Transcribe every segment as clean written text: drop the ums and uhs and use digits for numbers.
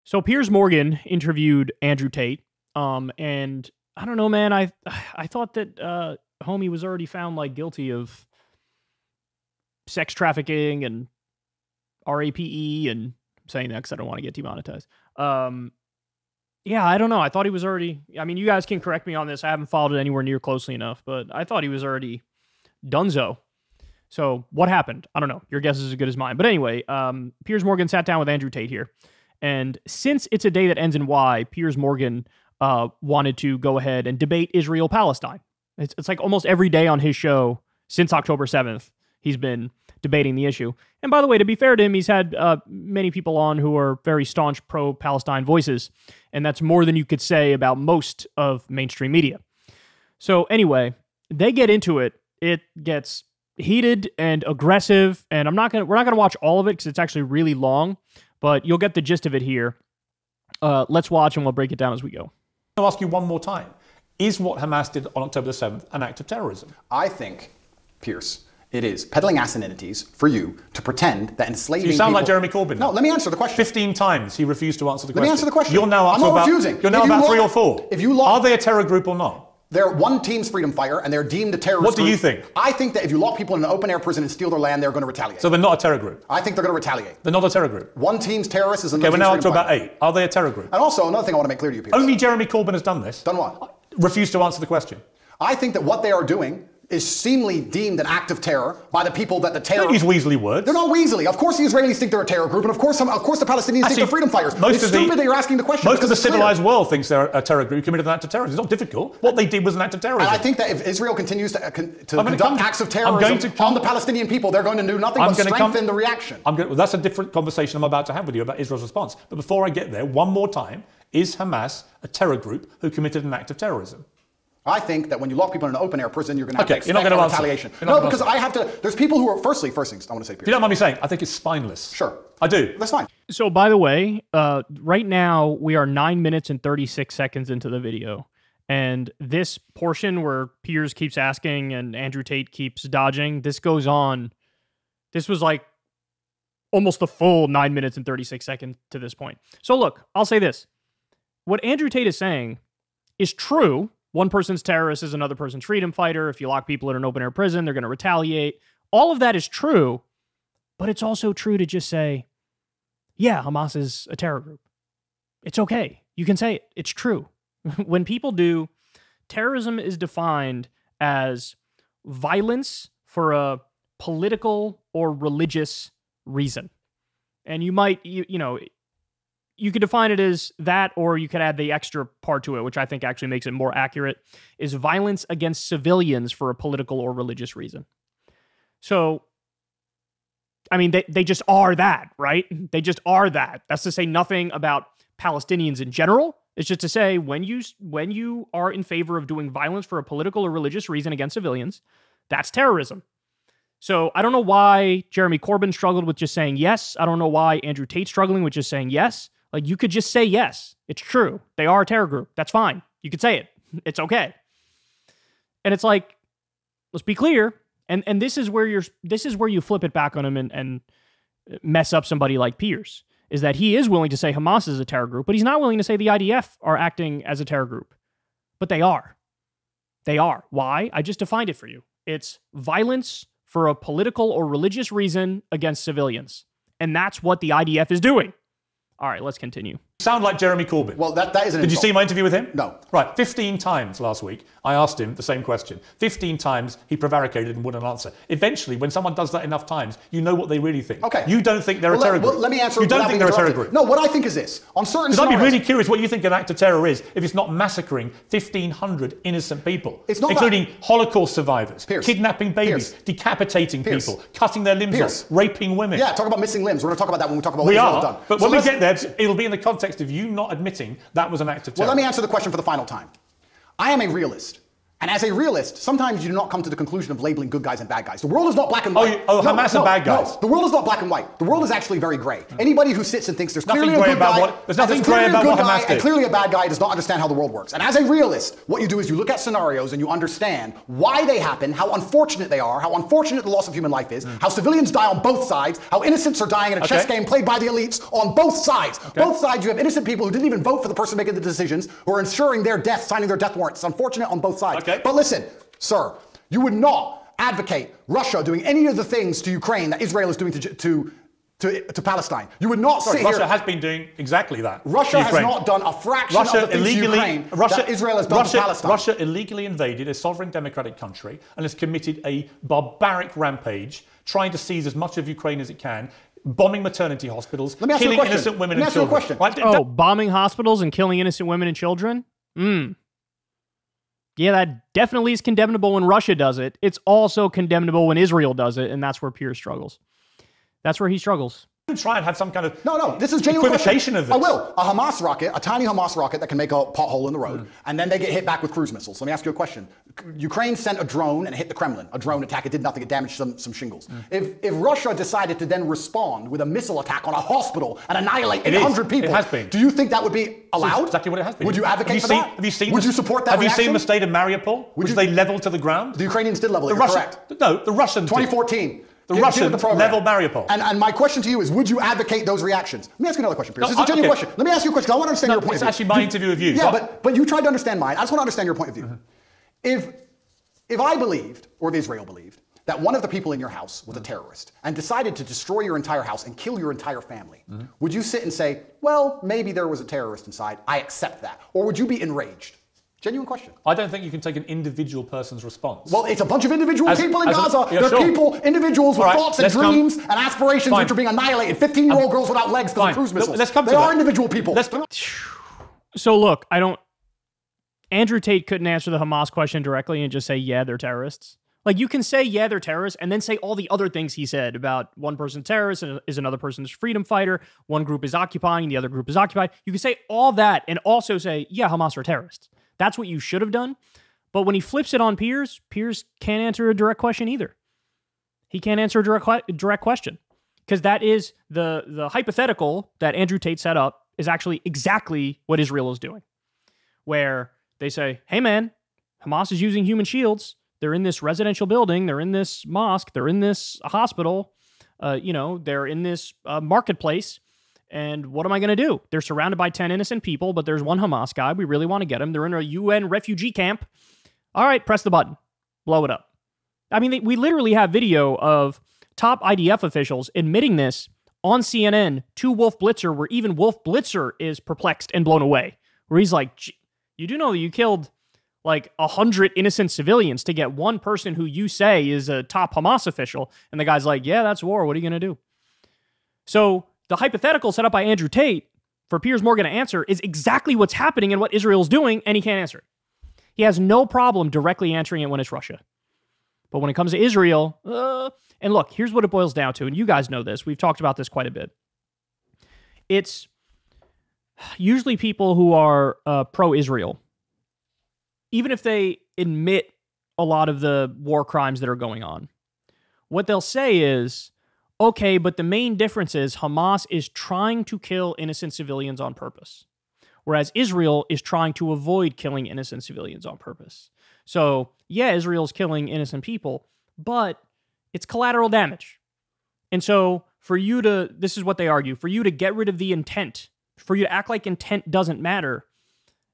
So Piers Morgan interviewed Andrew Tate, and I don't know, man. I thought that homie was already found like guilty of sex trafficking and rape, and I'm saying that because I don't want to get demonetized. Yeah, I don't know. I thought he was already. I mean, you guys can correct me on this. I haven't followed it anywhere near closely enough, but I thought he was already donezo. So what happened? I don't know. Your guess is as good as mine. But anyway, Piers Morgan sat down with Andrew Tate here. And since it's a day that ends in Y, Piers Morgan wanted to go ahead and debate Israel-Palestine. It's like almost every day on his show since October 7th, he's been debating the issue. And by the way, to be fair to him, he's had many people on who are very staunch pro-Palestine voices. And that's more than you could say about most of mainstream media. So anyway, they get into it. It gets heated and aggressive. And we're not gonna watch all of it because it's actually really long. But you'll get the gist of it here. Let's watch and we'll break it down as we go. I'll ask you one more time. Is what Hamas did on October the 7th an act of terrorism? I think, Piers, it is peddling asininities for you to pretend that enslaving So you sound people... like Jeremy Corbyn. No, let me answer the question. 15 times he refused to answer the question. Let me answer the question. You're now up I'm to not about, refusing. You're now If you about look- 3 or 4. if you look- Are they a terror group or not? They're one team's freedom fighter, and they're deemed a terrorist What do group. you think? I think that if you lock people in an open-air prison and steal their land, they're going to retaliate. So they're not a terror group? I think they're going to retaliate. They're not a terror group? One team's terrorist is another Okay, we're team's now up to freedom about fighter. 8. Are they a terror group? And also, another thing I want to make clear to you, Piers. Only Jeremy Corbyn has done this. Done what? Refused to answer the question. I think that what they are doing is seemingly deemed an act of terror by the people that the terror... Don't use weaselly words. They're not weaselly. Of course the Israelis think they're a terror group, and of course the Palestinians think they're freedom fighters. It's stupid that you're asking the question. Most of the because it's clear. civilized world thinks they're a terror group committed an act of terrorism. It's not difficult. What they did was an act of terrorism. And I think that if Israel continues to conduct acts of terrorism on the Palestinian people, they're going to do nothing but strengthen the reaction. Well, that's a different conversation I'm about to have with you about Israel's response. But before I get there, one more time, is Hamas a terror group who committed an act of terrorism? I think that when you lock people in an open-air prison, you're going to have to you're not expect going to retaliation. Answer. No, because I have to... There's people who are... First things I want to say, Piers. If you don't mind me saying, I think it's spineless. Sure. I do. That's fine. So by the way, right now we are 9 minutes and 36 seconds into the video. And this portion where Piers keeps asking and Andrew Tate keeps dodging, this goes on. This was like almost the full 9 minutes and 36 seconds to this point. So look, I'll say this. What Andrew Tate is saying is true. One person's terrorist is another person's freedom fighter. If you lock people in an open-air prison, they're going to retaliate. All of that is true, but it's also true to just say, yeah, Hamas is a terror group. It's okay. You can say it. It's true. When people do, terrorism is defined as violence for a political or religious reason. And you might, you could define it as that, or you could add the extra part to it, which I think actually makes it more accurate, is violence against civilians for a political or religious reason. So, I mean, they just are that, right? They just are that. That's to say nothing about Palestinians in general. It's just to say when you are in favor of doing violence for a political or religious reason against civilians, that's terrorism. So I don't know why Jeremy Corbyn struggled with just saying yes. I don't know why Andrew Tate's struggling with just saying yes. Like, you could just say yes. It's true. They are a terror group. That's fine. You could say it. It's okay. And it's like, let's be clear. And this is where you flip it back on him and mess up somebody like Piers, is that he is willing to say Hamas is a terror group, but he's not willing to say the IDF are acting as a terror group. But they are. They are. Why? I just defined it for you. It's violence for a political or religious reason against civilians. And that's what the IDF is doing. All right, let's continue. Sound like Jeremy Corbyn. Well, that is an Did you insult. see my interview with him? No. Right, 15 times last week, I asked him the same question. 15 times he prevaricated and wouldn't answer. Eventually, when someone does that enough times, you know what they really think. Okay. You don't think they're a terror group. Well, let me answer. You don't without think being they're a terror interrupted. group. No, what I think is this. On certain Because I'd be scenarios- really curious what you think an act of terror is if it's not massacring 1,500 innocent people, It's not including Holocaust survivors, Piers. kidnapping babies, Piers. decapitating Piers. people, cutting their limbs Piers. off, raping women. Yeah, talk about missing limbs. We're going to talk about that when we talk about what We Israel are, has done. but So when we let's- get there, it'll be in the context of you not admitting that was an act of terror. Well, let me answer the question for the final time. I am a realist. And as a realist, sometimes you do not come to the conclusion of labeling good guys and bad guys. The world is not black and white. Hamas are bad guys. No, the world is not black and white. The world is actually very gray. Anybody who sits and thinks there's clearly a good guy, there's nothing gray about what Hamas did, and clearly a bad guy does not understand how the world works. And as a realist, what you do is you look at scenarios and you understand why they happen, how unfortunate they are, how unfortunate the loss of human life is, how civilians die on both sides, how innocents are dying in a chess game played by the elites on both sides. Both sides, you have innocent people who didn't even vote for the person making the decisions, who are ensuring their death, signing their death warrants. It's unfortunate on both sides. But listen, sir, you would not advocate Russia doing any of the things to Ukraine that Israel is doing to Palestine. You would not sit here. Russia has been doing exactly that. Russia has not done a fraction of the things to Ukraine that Israel has done to Palestine. Russia illegally invaded a sovereign democratic country and has committed a barbaric rampage, trying to seize as much of Ukraine as it can, bombing maternity hospitals, killing innocent women and children. Bombing hospitals and killing innocent women and children? Yeah, that definitely is condemnable when Russia does it. It's also condemnable when Israel does it, and that's where Piers struggles. That's where he struggles. Try and have some kind of this is genuine equivocation of this. I will. A Hamas rocket, a tiny Hamas rocket that can make a pothole in the road, and then they get hit back with cruise missiles. Let me ask you a question. Ukraine sent a drone and it hit the Kremlin. A drone attack, it did nothing, it damaged some shingles. If Russia decided to then respond with a missile attack on a hospital and annihilate 800 people, it has been. Do you think that would be allowed? That's exactly what it has been. Would you advocate for that? Would you support that Have reaction? you seen the state of Mariupol, which they leveled to the ground? The Ukrainians did level it, correct. No, the Russians 2014. The Russians leveled Mariupol. And my question to you is, would you advocate those reactions? Let me ask you another question, Piers. This is a genuine question. Let me ask you a question. I want to understand your point of view. It's actually my interview of you. Yeah, but you tried to understand mine. I just want to understand your point of view. If I believed, or if Israel believed, that one of the people in your house was a terrorist and decided to destroy your entire house and kill your entire family, would you sit and say, well, maybe there was a terrorist inside, I accept that? Or would you be enraged? Genuine question. I don't think you can take an individual person's response. Well, it's a bunch of individual people in Gaza. They're people, individuals with thoughts and dreams and aspirations which are being annihilated. 15-year-old girls without legs because of cruise missiles. They are individual people. So look, Andrew Tate couldn't answer the Hamas question directly and just say, yeah, they're terrorists. Like, you can say, yeah, they're terrorists, and then say all the other things he said about one person's terrorist is another person's freedom fighter, one group is occupying, the other group is occupied. You can say all that and also say, yeah, Hamas are terrorists. That's what you should have done. But when he flips it on Piers, Piers can't answer a direct question either. He can't answer a direct question. Because that is the hypothetical that Andrew Tate set up is actually exactly what Israel is doing. Where they say, hey man, Hamas is using human shields. They're in this residential building. They're in this mosque. They're in this hospital. They're in this marketplace. And what am I going to do? They're surrounded by 10 innocent people, but there's one Hamas guy. We really want to get him. They're in a UN refugee camp. All right, press the button. Blow it up. I mean, we literally have video of top IDF officials admitting this on CNN to Wolf Blitzer, where even Wolf Blitzer is perplexed and blown away. Where he's like, you do know that you killed like 100 innocent civilians to get one person who you say is a top Hamas official. And the guy's like, yeah, that's war. What are you going to do? So the hypothetical set up by Andrew Tate for Piers Morgan to answer is exactly what's happening and what Israel's doing, and he can't answer it. He has no problem directly answering it when it's Russia. But when it comes to Israel, and look, here's what it boils down to, and you guys know this. We've talked about this quite a bit. It's usually people who are pro-Israel, even if they admit a lot of the war crimes that are going on. What they'll say is, okay, but the main difference is Hamas is trying to kill innocent civilians on purpose, whereas Israel is trying to avoid killing innocent civilians on purpose. So, yeah, Israel's killing innocent people, but it's collateral damage. And so, this is what they argue, for you to get rid of the intent, for you to act like intent doesn't matter,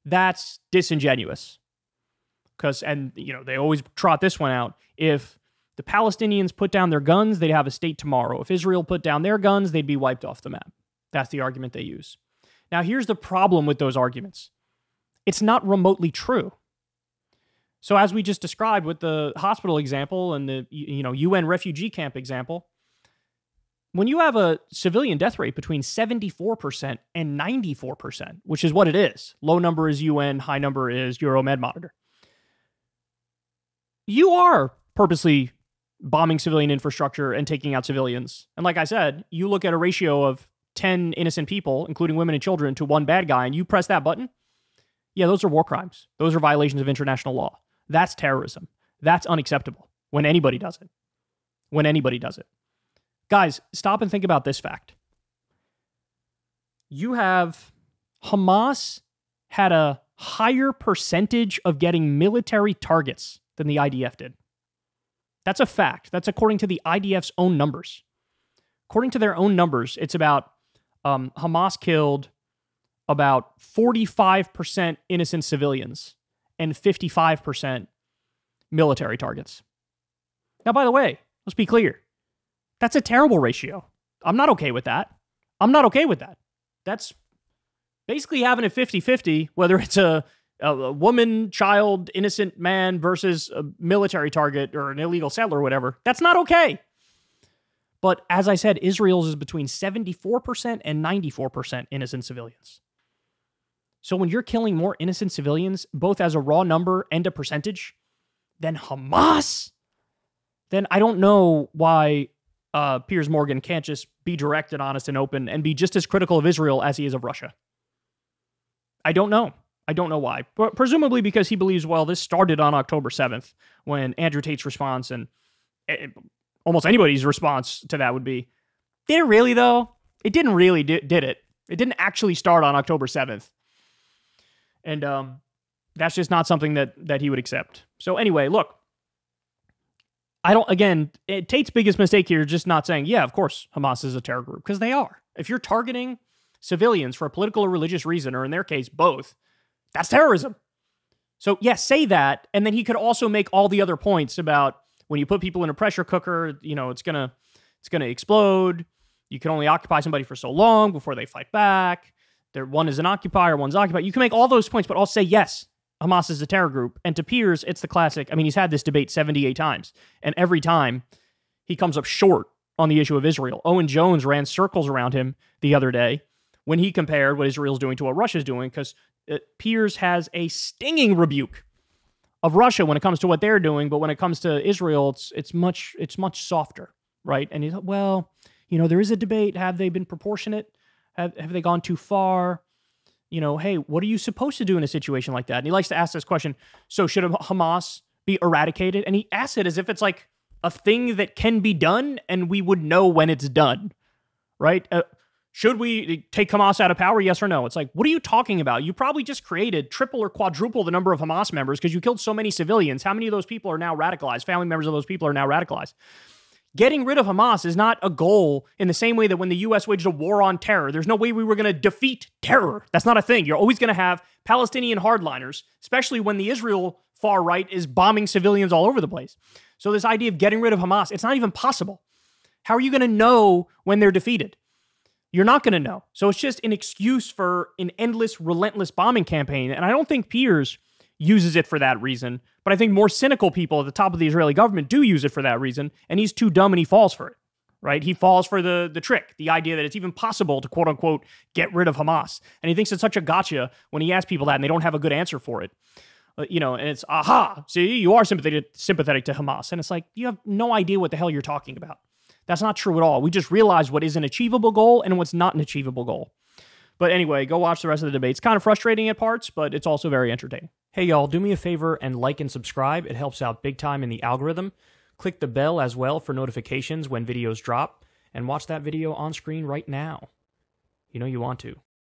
that's disingenuous. They always trot this one out. If the Palestinians put down their guns, they'd have a state tomorrow. If Israel put down their guns, they'd be wiped off the map. That's the argument they use. Now, here's the problem with those arguments. It's not remotely true. So as we just described with the hospital example and the UN refugee camp example, when you have a civilian death rate between 74% and 94%, which is what it is, low number is UN, high number is Euromed Monitor, you are purposely bombing civilian infrastructure and taking out civilians. And like I said, you look at a ratio of 10 innocent people, including women and children, to one bad guy, and you press that button, yeah, those are war crimes. Those are violations of international law. That's terrorism. That's unacceptable when anybody does it. When anybody does it. Guys, stop and think about this fact. You have Hamas had a higher percentage of getting military targets than the IDF did. That's a fact. That's according to the IDF's own numbers. According to their own numbers, it's about Hamas killed about 45% innocent civilians and 55% military targets. Now, by the way, let's be clear. That's a terrible ratio. I'm not okay with that. I'm not okay with that. That's basically having it 50-50, whether it's a woman, child, innocent man versus a military target or an illegal settler or whatever. That's not okay. But as I said, Israel's is between 74% and 94% innocent civilians. So when you're killing more innocent civilians, both as a raw number and a percentage, than Hamas, then I don't know why Piers Morgan can't just be direct and honest and open and be just as critical of Israel as he is of Russia. I don't know. I don't know why. But presumably because he believes, well, this started on October 7th when Andrew Tate's response and almost anybody's response to that would be, did it really though? It didn't really, did it? It didn't actually start on October 7th. And that's just not something that he would accept. So anyway, look, Tate's biggest mistake here is just not saying, yeah, of course, Hamas is a terror group, because they are. If you're targeting civilians for a political or religious reason, or in their case, both, that's terrorism. So yes, say that, and then he could also make all the other points about when you put people in a pressure cooker, it's gonna explode. You can only occupy somebody for so long before they fight back. One is an occupier, one's occupied. You can make all those points, but I'll say yes, Hamas is a terror group. And to Piers, it's the classic. I mean, he's had this debate 78 times, and every time he comes up short on the issue of Israel. Owen Jones ran circles around him the other day when he compared what Israel's doing to what Russia's doing, because Piers has a stinging rebuke of Russia when it comes to what they're doing, but when it comes to Israel, it's much softer, right? And he's like, well, there is a debate. Have they been proportionate? Have they gone too far? Hey, what are you supposed to do in a situation like that? And he likes to ask this question, so should Hamas be eradicated? And he asks it as if it's like a thing that can be done and we would know when it's done, right? Should we take Hamas out of power, yes or no? It's like, what are you talking about? You probably just created triple or quadruple the number of Hamas members because you killed so many civilians. How many of those people are now radicalized? Family members of those people are now radicalized. Getting rid of Hamas is not a goal in the same way that when the U.S. waged a war on terror, there's no way we were going to defeat terror. That's not a thing. You're always going to have Palestinian hardliners, especially when the Israel far right is bombing civilians all over the place. So this idea of getting rid of Hamas, it's not even possible. How are you going to know when they're defeated? You're not going to know. So it's just an excuse for an endless, relentless bombing campaign. And I don't think Piers uses it for that reason. But I think more cynical people at the top of the Israeli government do use it for that reason. And he's too dumb and he falls for it, right? He falls for the trick, the idea that it's even possible to, quote unquote, get rid of Hamas. And he thinks it's such a gotcha when he asks people that and they don't have a good answer for it. And it's, aha, see, you are sympathetic to Hamas. And it's like, you have no idea what the hell you're talking about. That's not true at all. We just realized what is an achievable goal and what's not an achievable goal. But anyway, go watch the rest of the debate. It's kind of frustrating at parts, but it's also very entertaining. Hey, y'all, do me a favor and like and subscribe. It helps out big time in the algorithm. Click the bell as well for notifications when videos drop, and watch that video on screen right now. You know you want to.